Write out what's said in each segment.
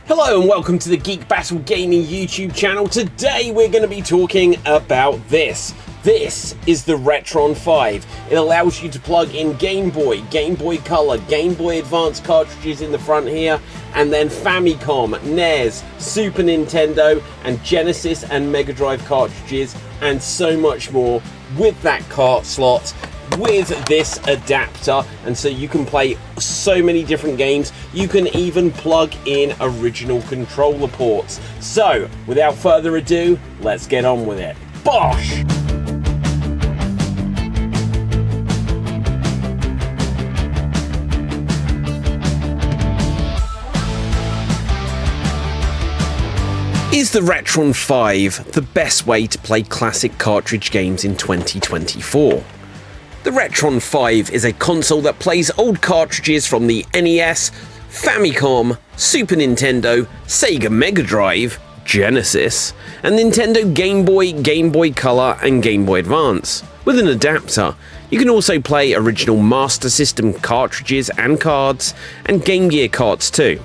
Hello and welcome to the Geek Battle Gaming YouTube channel. Today we're going to be talking about this. This is the Retron 5. It allows you to plug in Game Boy, Game Boy Color, Game Boy Advance cartridges in the front here, and then Famicom, NES, Super Nintendo, and Genesis and Mega Drive cartridges, and so much more with that cart slot, with this adapter, and so you can play so many different games. You can even plug in original controller ports. So without further ado, let's get on with it. Bosh! Is the Retron 5 the best way to play classic cartridge games in 2024? The Retron 5 is a console that plays old cartridges from the NES, Famicom, Super Nintendo, Sega Mega Drive, Genesis, and Nintendo Game Boy, Game Boy Color, and Game Boy Advance. With an adapter, you can also play original Master System cartridges and cards, and Game Gear cards too.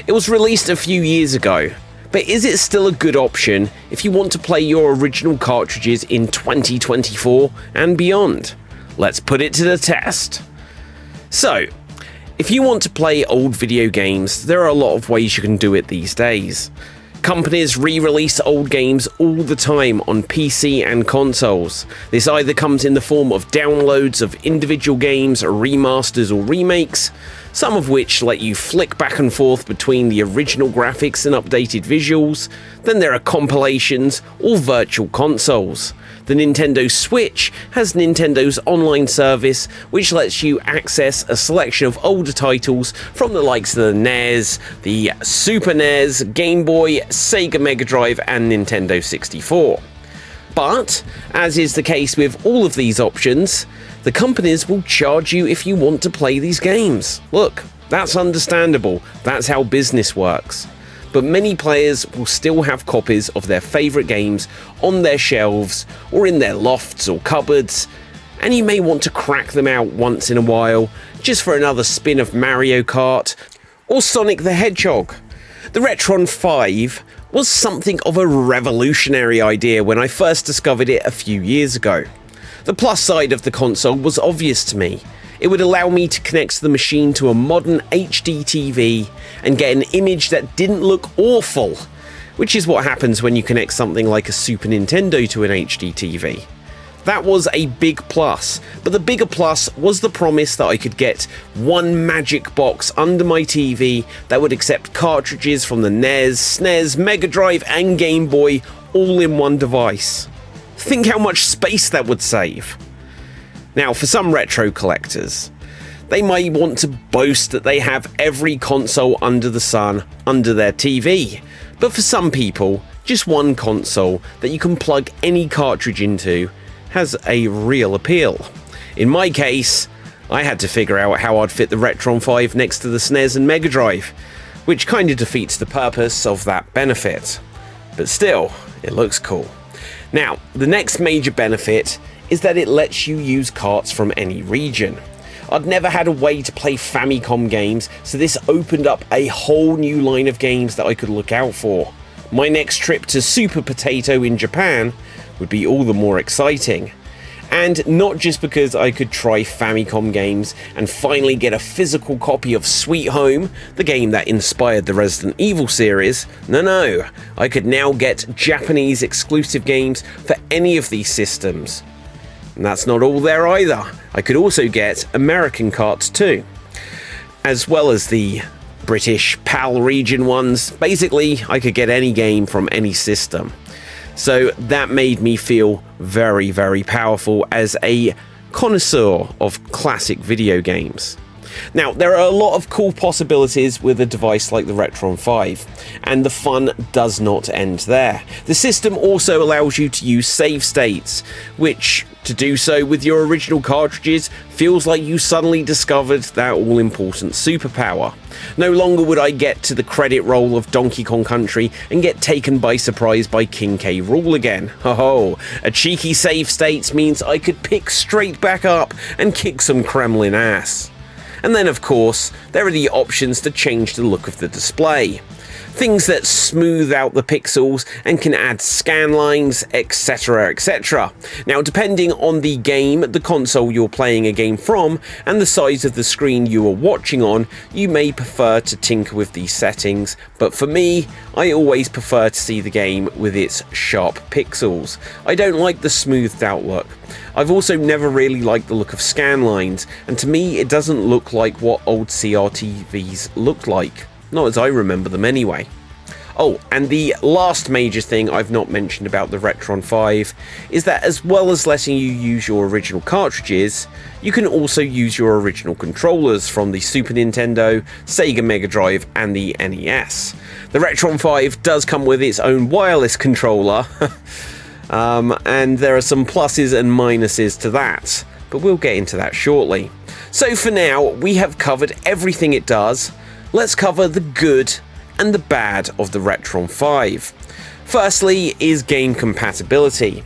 It was released a few years ago, but is it still a good option if you want to play your original cartridges in 2024 and beyond? Let's put it to the test. So, if you want to play old video games, there are a lot of ways you can do it these days. Companies re-release old games all the time on PC and consoles. This either comes in the form of downloads of individual games, remasters or remakes, some of which let you flick back and forth between the original graphics and updated visuals. Then there are compilations or virtual consoles. The Nintendo Switch has Nintendo's online service, which lets you access a selection of older titles from the likes of the NES, the Super NES, Game Boy, Sega Mega Drive, and Nintendo 64. But, as is the case with all of these options, the companies will charge you if you want to play these games. Look, that's understandable, that's how business works. But many players will still have copies of their favourite games on their shelves or in their lofts or cupboards, and you may want to crack them out once in a while just for another spin of Mario Kart or Sonic the Hedgehog. The Retron 5 was something of a revolutionary idea when I first discovered it a few years ago. The plus side of the console was obvious to me. It would allow me to connect the machine to a modern HD TV and get an image that didn't look awful, which is what happens when you connect something like a Super Nintendo to an HD TV. That was a big plus, but the bigger plus was the promise that I could get one magic box under my TV that would accept cartridges from the NES, SNES, Mega Drive and Game Boy all in one device. Think how much space that would save. Now, for some retro collectors, they might want to boast that they have every console under the sun under their TV. But for some people, just one console that you can plug any cartridge into has a real appeal. In my case, I had to figure out how I'd fit the Retron 5 next to the SNES and Mega Drive, which kind of defeats the purpose of that benefit. But still, it looks cool. Now, the next major benefit is that it lets you use carts from any region. I'd never had a way to play Famicom games, so this opened up a whole new line of games that I could look out for. My next trip to Super Potato in Japan would be all the more exciting. And not just because I could try Famicom games and finally get a physical copy of Sweet Home, the game that inspired the Resident Evil series. No, I could now get Japanese exclusive games for any of these systems. And that's not all there either. I could also get American carts too, as well as the British PAL region ones. Basically, I could get any game from any system. So that made me feel very, very powerful as a connoisseur of classic video games. Now, there are a lot of cool possibilities with a device like the Retron 5, and the fun does not end there. The system also allows you to use save states, which, to do so with your original cartridges, feels like you suddenly discovered that all-important superpower. No longer would I get to the credit roll of Donkey Kong Country and get taken by surprise by King K. Rool again. Ho-ho, a cheeky save state means I could pick straight back up and kick some Kremlin ass. And then of course, there are the options to change the look of the display. things that smooth out the pixels and can add scan lines, etc, etc. Now, depending on the game, the console you're playing a game from, and the size of the screen you are watching on, you may prefer to tinker with these settings, but for me, I always prefer to see the game with its sharp pixels. I don't like the smoothed out look. I've also never really liked the look of scan lines, and to me it doesn't look like what old CRTVs looked like. Not as I remember them anyway. Oh, and the last major thing I've not mentioned about the Retron 5 is that as well as letting you use your original cartridges, you can also use your original controllers from the Super Nintendo, Sega Mega Drive and the NES. The Retron 5 does come with its own wireless controller, and there are some pluses and minuses to that, but we'll get into that shortly. So for now, we have covered everything it does. Let's cover the good and the bad of the Retron 5. Firstly is game compatibility.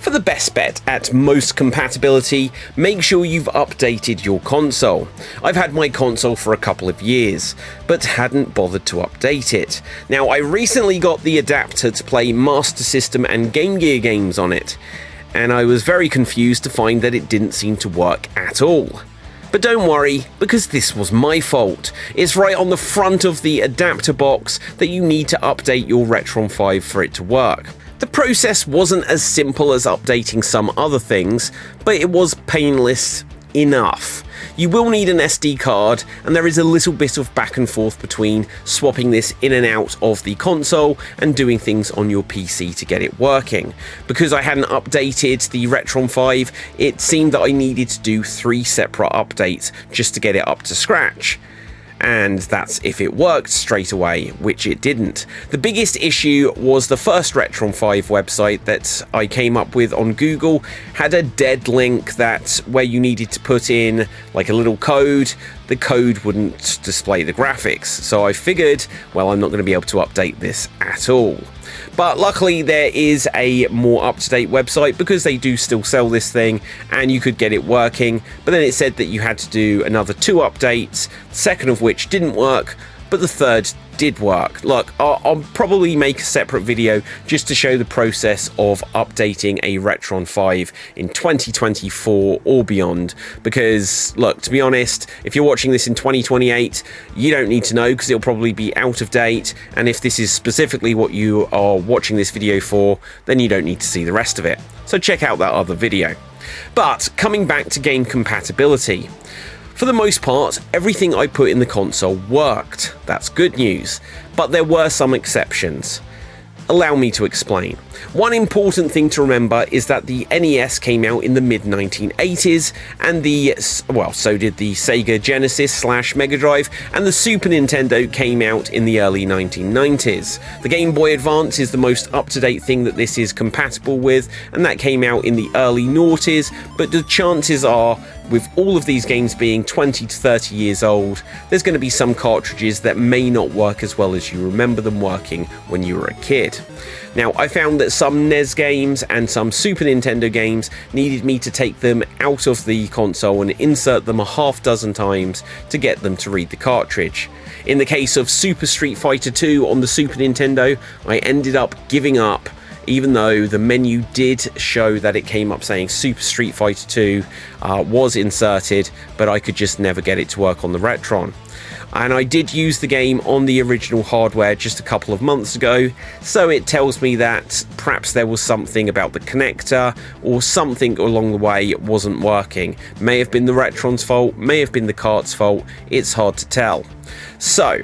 For the best bet at most compatibility, make sure you've updated your console. I've had my console for a couple of years, but hadn't bothered to update it. Now, I recently got the adapter to play Master System and Game Gear games on it, and I was very confused to find that it didn't seem to work at all. But don't worry, because this was my fault. It's right on the front of the adapter box that you need to update your Retron 5 for it to work. The process wasn't as simple as updating some other things, but it was painless enough. You will need an SD card, and there is a little bit of back and forth between swapping this in and out of the console and doing things on your PC to get it working. Because I hadn't updated the Retron 5, it seemed that I needed to do 3 separate updates just to get it up to scratch. And that's if it worked straight away, which it didn't. The biggest issue was the first Retron 5 website that I came up with on Google had a dead link that where you needed to put in like a little code. The code wouldn't display the graphics, so I figured, well, I'm not going to be able to update this at all. But luckily there is a more up-to-date website because they do still sell this thing and you could get it working, but then it said that you had to do another 2 updates, the second of which didn't work, but the third did work. Look, I'll probably make a separate video just to show the process of updating a Retron 5 in 2024 or beyond, because look, to be honest, if you're watching this in 2028, you don't need to know because it'll probably be out of date, and if this is specifically what you are watching this video for, then you don't need to see the rest of it. So check out that other video. But coming back to game compatibility, for the most part, everything I put in the console worked. That's good news, but there were some exceptions. Allow me to explain. One important thing to remember is that the NES came out in the mid-1980s, and so did the Sega Genesis / Mega Drive, and the Super Nintendo came out in the early 1990s. The Game Boy Advance is the most up-to-date thing that this is compatible with, and that came out in the early noughties, but the chances are, with all of these games being 20 to 30 years old, there's going to be some cartridges that may not work as well as you remember them working when you were a kid. Now, I found that some NES games and some Super Nintendo games needed me to take them out of the console and insert them a half dozen times to get them to read the cartridge. In the case of Super Street Fighter 2 on the Super Nintendo, I ended up giving up, even though the menu did show that it came up saying Super Street Fighter 2 was inserted, but I could just never get it to work on the Retron. And I did use the game on the original hardware just a couple of months ago, so it tells me that perhaps there was something about the connector or something along the way it wasn't working. May have been the Retron's fault, may have been the cart's fault, it's hard to tell. So,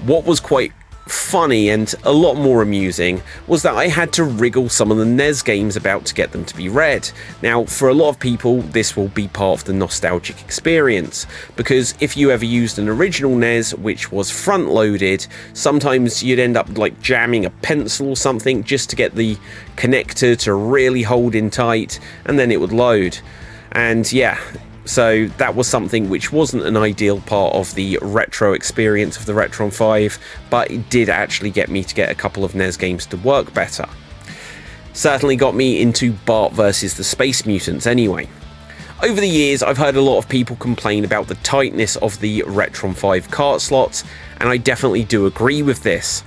what was quite funny and a lot more amusing was that I had to wriggle some of the NES games about to get them to be read. Now, for a lot of people, this will be part of the nostalgic experience, because if you ever used an original NES which was front loaded, sometimes you'd end up like jamming a pencil or something just to get the connector to really hold in tight, and then it would load. And yeah, so that was something which wasn't an ideal part of the retro experience of the Retron 5, but it did actually get me to get a couple of NES games to work better. Certainly got me into Bart vs the Space Mutants anyway. Over the years, I've heard a lot of people complain about the tightness of the Retron 5 cart slots, and I definitely do agree with this.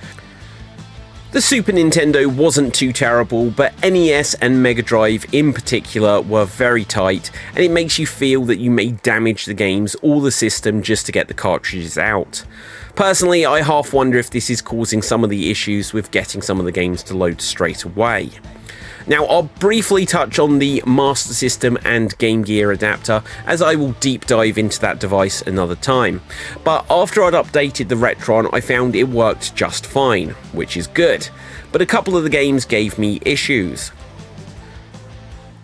The Super Nintendo wasn't too terrible, but NES and Mega Drive in particular were very tight, and it makes you feel that you may damage the games or the system just to get the cartridges out. Personally, I half wonder if this is causing some of the issues with getting some of the games to load straight away. Now, I'll briefly touch on the Master System and Game Gear adapter, as I will deep dive into that device another time. But after I'd updated the Retron, I found it worked just fine, which is good. But a couple of the games gave me issues.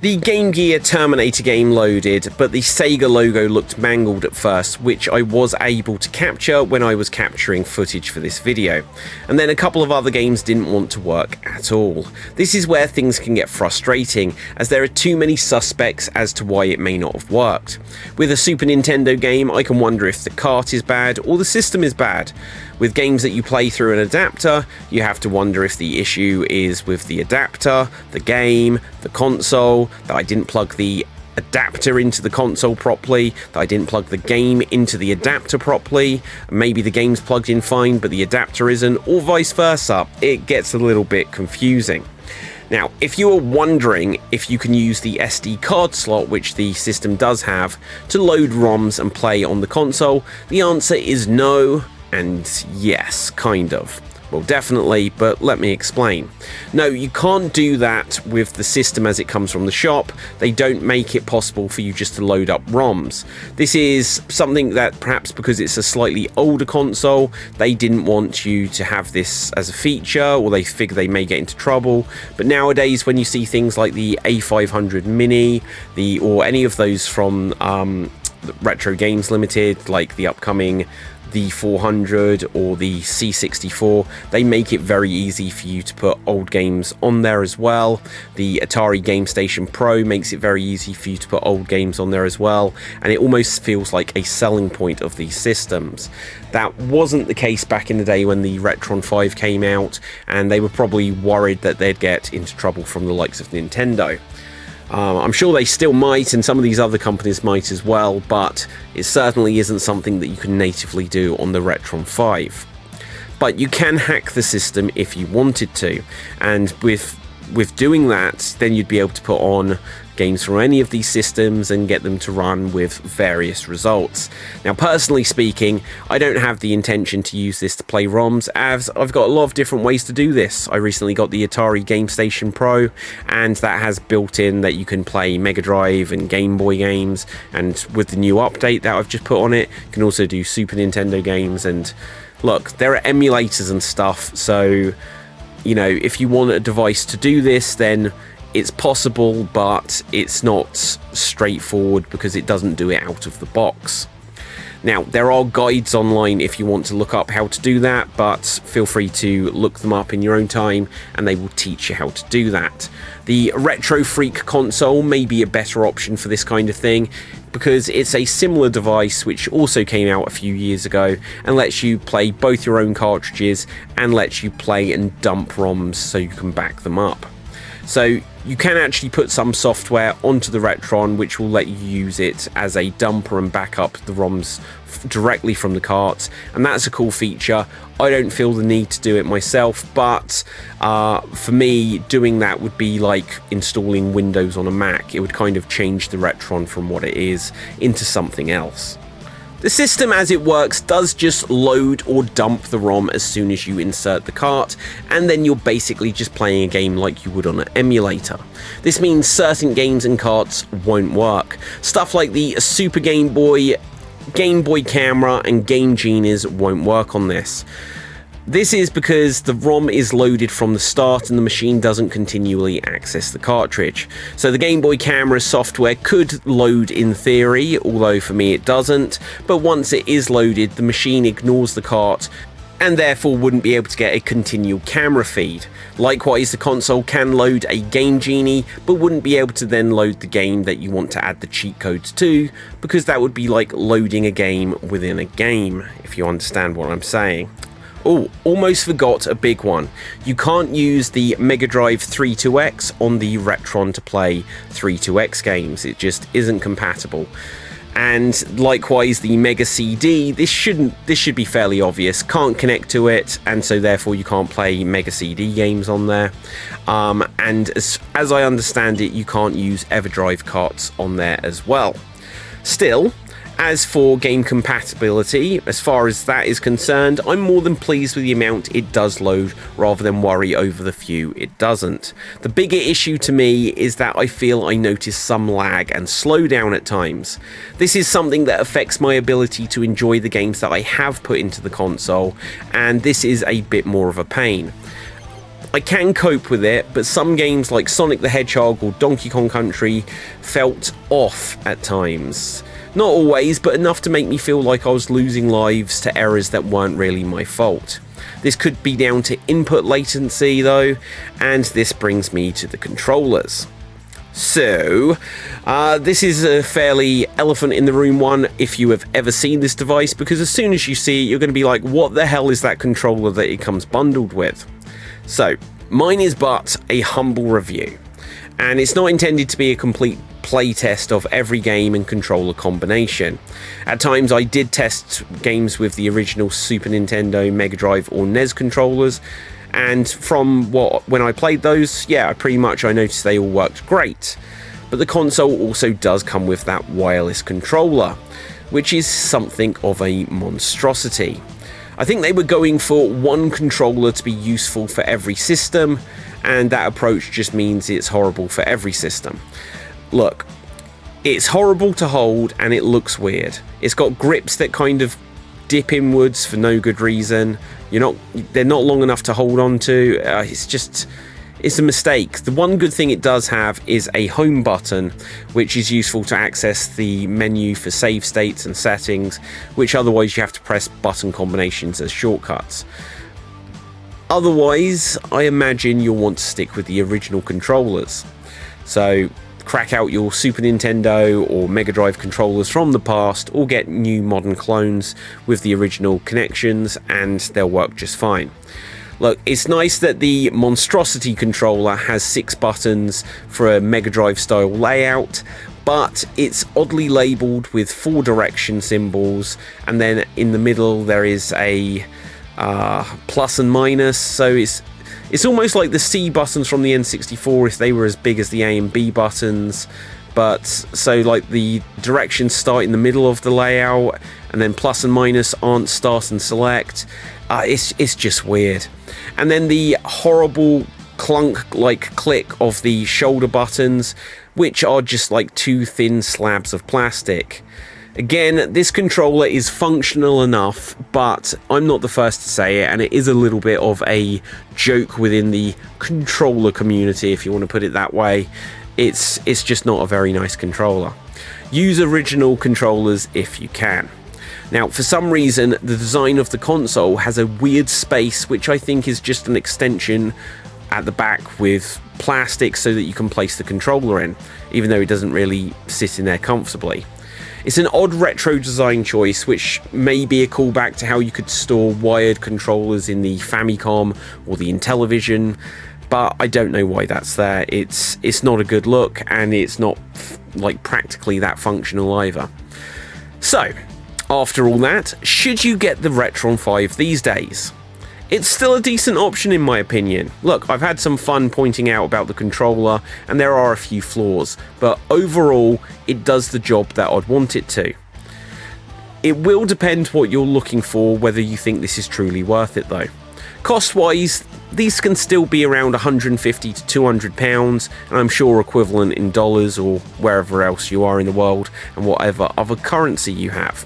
The Game Gear Terminator game loaded, but the Sega logo looked mangled at first, which I was able to capture when I was capturing footage for this video. And then a couple of other games didn't want to work at all. This is where things can get frustrating, as there are too many suspects as to why it may not have worked. With a Super Nintendo game, I can wonder if the cart is bad or the system is bad. With games that you play through an adapter, you have to wonder if the issue is with the adapter, the game, the console, that I didn't plug the adapter into the console properly, that I didn't plug the game into the adapter properly, maybe the game's plugged in fine but the adapter isn't, or vice versa. It gets a little bit confusing. Now, if you are wondering if you can use the SD card slot, which the system does have, to load ROMs and play on the console, the answer is no, and yes, kind of. Well, definitely, but let me explain. No, you can't do that with the system as it comes from the shop. They don't make it possible for you just to load up ROMs. This is something that perhaps because it's a slightly older console, they didn't want you to have this as a feature, or they figure they may get into trouble. But nowadays, when you see things like the A500 Mini, or any of those from Retro Games Limited, like the upcoming the 400 or the C64, they make it very easy for you to put old games on there as well. The Atari Game Station Pro makes it very easy for you to put old games on there as well, and it almost feels like a selling point of these systems. That wasn't the case back in the day when the Retron 5 came out, and they were probably worried that they'd get into trouble from the likes of Nintendo. I'm sure they still might, and some of these other companies might as well, but it certainly isn't something that you can natively do on the Retron 5. But you can hack the system if you wanted to, and with doing that, then you'd be able to put on games from any of these systems and get them to run with various results. Now, personally speaking, I don't have the intention to use this to play ROMs, as I've got a lot of different ways to do this. I recently got the Atari Game Station Pro, and that has built in that you can play Mega Drive and Game Boy games, and with the new update that I've just put on it, you can also do Super Nintendo games. And look, there are emulators and stuff, so you know, if you want a device to do this, then it's possible, but it's not straightforward because it doesn't do it out of the box. Now, there are guides online if you want to look up how to do that, but feel free to look them up in your own time and they will teach you how to do that. The Retro Freak console may be a better option for this kind of thing, because it's a similar device which also came out a few years ago and lets you play both your own cartridges and lets you play and dump ROMs so you can back them up. So you can actually put some software onto the Retron which will let you use it as a dumper and back up the ROMs directly from the cart, and that's a cool feature. I don't feel the need to do it myself, but for me, doing that would be like installing Windows on a Mac. It would kind of change the Retron from what it is into something else. The system as it works does just load or dump the ROM as soon as you insert the cart, and then you're basically just playing a game like you would on an emulator. This means certain games and carts won't work. Stuff like the Super Game Boy, Game Boy Camera and Game Genies won't work on this. This is because the ROM is loaded from the start and the machine doesn't continually access the cartridge. So the Game Boy Camera software could load in theory, although for me it doesn't, but once it is loaded, the machine ignores the cart and therefore wouldn't be able to get a continual camera feed. Likewise, the console can load a Game Genie, but wouldn't be able to then load the game that you want to add the cheat codes to, because that would be like loading a game within a game, if you understand what I'm saying. Oh, almost forgot a big one. You can't use the Mega Drive 32X on the Retron to play 32X games. It just isn't compatible. And likewise, the Mega CD, this should be fairly obvious. Can't connect to it, and so therefore you can't play Mega CD games on there. And as I understand it, you can't use EverDrive carts on there as well. Still, as for game compatibility, as far as that is concerned, I'm more than pleased with the amount it does load rather than worry over the few it doesn't. The bigger issue to me is that I feel I notice some lag and slowdown at times. This is something that affects my ability to enjoy the games that I have put into the console, and this is a bit more of a pain. I can cope with it, but some games like Sonic the Hedgehog or Donkey Kong Country felt off at times. Not always, but enough to make me feel like I was losing lives to errors that weren't really my fault. This could be down to input latency though, and this brings me to the controllers. So, this is a fairly elephant in the room one if you have ever seen this device, because as soon as you see it, you're going to be like, what the hell is that controller that it comes bundled with? So, mine is but a humble review, and it's not intended to be a complete playtest of every game and controller combination. At times I did test games with the original Super Nintendo, Mega Drive or NES controllers, and from when I played those, yeah, I noticed they all worked great. But the console also does come with that wireless controller, which is something of a monstrosity. I think they were going for one controller to be useful for every system, and that approach just means it's horrible for every system. Look, it's horrible to hold and it looks weird. It's got grips that kind of dip inwards for no good reason. They're not long enough to hold on to. It's a mistake. The one good thing it does have is a home button, which is useful to access the menu for save states and settings, which otherwise you have to press button combinations as shortcuts. Otherwise, I imagine you'll want to stick with the original controllers. So, crack out your Super Nintendo or Mega Drive controllers from the past, or get new modern clones with the original connections, and they'll work just fine. Look, it's nice that the monstrosity controller has 6 buttons for a Mega Drive style layout, but it's oddly labelled with 4 direction symbols, and then in the middle there is a plus and minus, so it's almost like the C buttons from the N64 if they were as big as the A and B buttons, but so like the directions start in the middle of the layout, and then plus and minus aren't start and select. It's just weird. And then the horrible clunk-like click of the shoulder buttons, which are just like 2 thin slabs of plastic. Again, this controller is functional enough, but I'm not the first to say it, and it is a little bit of a joke within the controller community, if you want to put it that way. It's just not a very nice controller. Use original controllers if you can. Now, for some reason, the design of the console has a weird space, which I think is just an extension at the back with plastic so that you can place the controller in, even though it doesn't really sit in there comfortably. It's an odd retro design choice, which may be a callback to how you could store wired controllers in the Famicom or the Intellivision, but I don't know why that's there. It's not a good look, and it's not like practically that functional either. So, after all that, should you get the Retron 5 these days? It's still a decent option in my opinion. Look, I've had some fun pointing out about the controller, and there are a few flaws, but overall, it does the job that I'd want it to. It will depend what you're looking for, whether you think this is truly worth it though. Cost-wise, these can still be around £150 to £200, and I'm sure equivalent in dollars or wherever else you are in the world, and whatever other currency you have.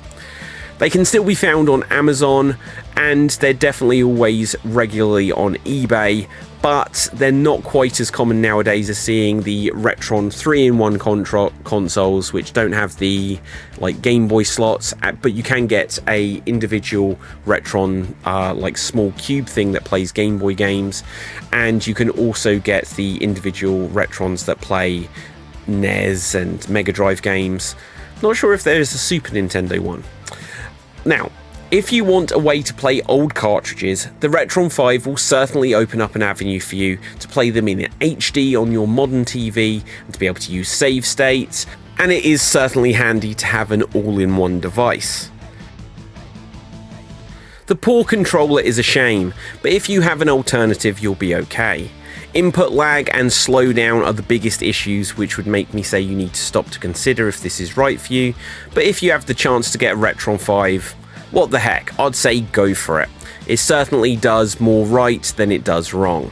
They can still be found on Amazon, and they're definitely always regularly on eBay, but they're not quite as common nowadays as seeing the Retron 3-in-1 consoles, which don't have the like Game Boy slots, but you can get a individual Retron like small cube thing that plays Game Boy games, and you can also get the individual Retrons that play NES and Mega Drive games. Not sure if there's a Super Nintendo one. Now, If you want a way to play old cartridges, the Retron 5 will certainly open up an avenue for you to play them in HD on your modern TV and to be able to use save states, and it is certainly handy to have an all-in-one device. The poor controller is a shame, but if you have an alternative, you'll be okay. Input lag and slowdown are the biggest issues, which would make me say you need to stop to consider if this is right for you, but if you have the chance to get a Retron 5, what the heck, I'd say go for it. It certainly does more right than it does wrong.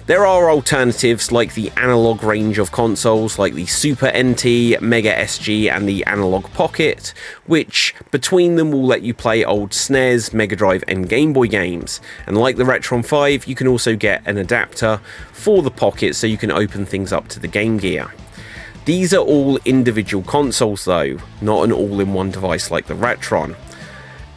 There are alternatives like the analog range of consoles like the Super NT, Mega SG and the Analog Pocket, which between them will let you play old SNES, Mega Drive and Game Boy games. And like the Retron 5, you can also get an adapter for the Pocket so you can open things up to the Game Gear. These are all individual consoles though, not an all-in-one device like the Retron.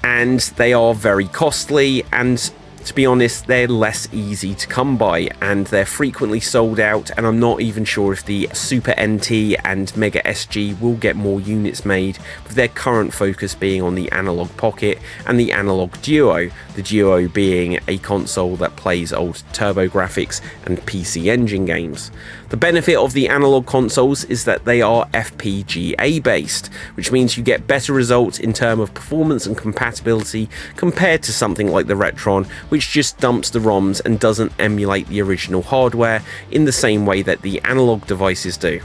And they are very costly, and to be honest, they're less easy to come by, and they're frequently sold out, and I'm not even sure if the Super NT and Mega SG will get more units made, with their current focus being on the Analog Pocket and the Analog Duo, the Duo being a console that plays old TurboGrafx and PC Engine games. The benefit of the analog consoles is that they are FPGA based, which means you get better results in terms of performance and compatibility compared to something like the Retron, which just dumps the ROMs and doesn't emulate the original hardware in the same way that the analog devices do.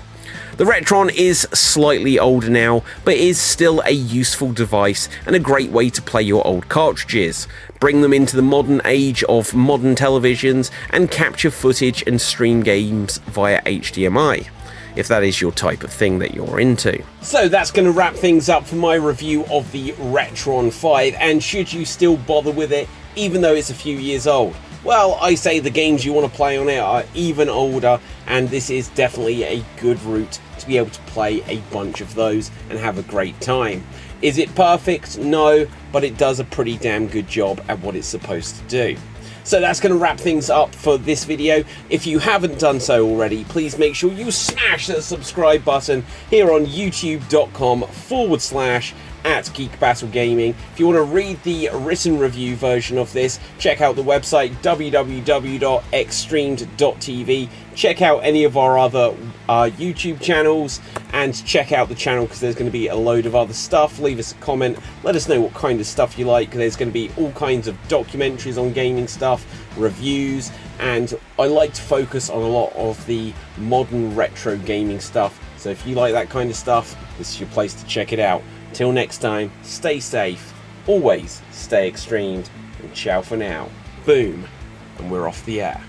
The Retron is slightly older now, but is still a useful device and a great way to play your old cartridges, bring them into the modern age of modern televisions, and capture footage and stream games via HDMI, if that is your type of thing that you're into. So that's going to wrap things up for my review of the Retron 5, and should you still bother with it, even though it's a few years old? Well, I say the games you want to play on it are even older, and this is definitely a good route to be able to play a bunch of those and have a great time. Is it perfect? No, but it does a pretty damn good job at what it's supposed to do. So that's going to wrap things up for this video. If you haven't done so already, please make sure you smash that subscribe button here on youtube.com/Geek Battle Gaming. If you want to read the written review version of this, check out the website www.xstreamed.tv. Check out any of our other YouTube channels, and check out the channel because there's going to be a load of other stuff. Leave us a comment, let us know what kind of stuff you like. There's going to be all kinds of documentaries on gaming stuff, reviews, and I like to focus on a lot of the modern retro gaming stuff. So if you like that kind of stuff, this is your place to check it out. Till next time, stay safe, always stay extremed, and ciao for now. Boom, and we're off the air.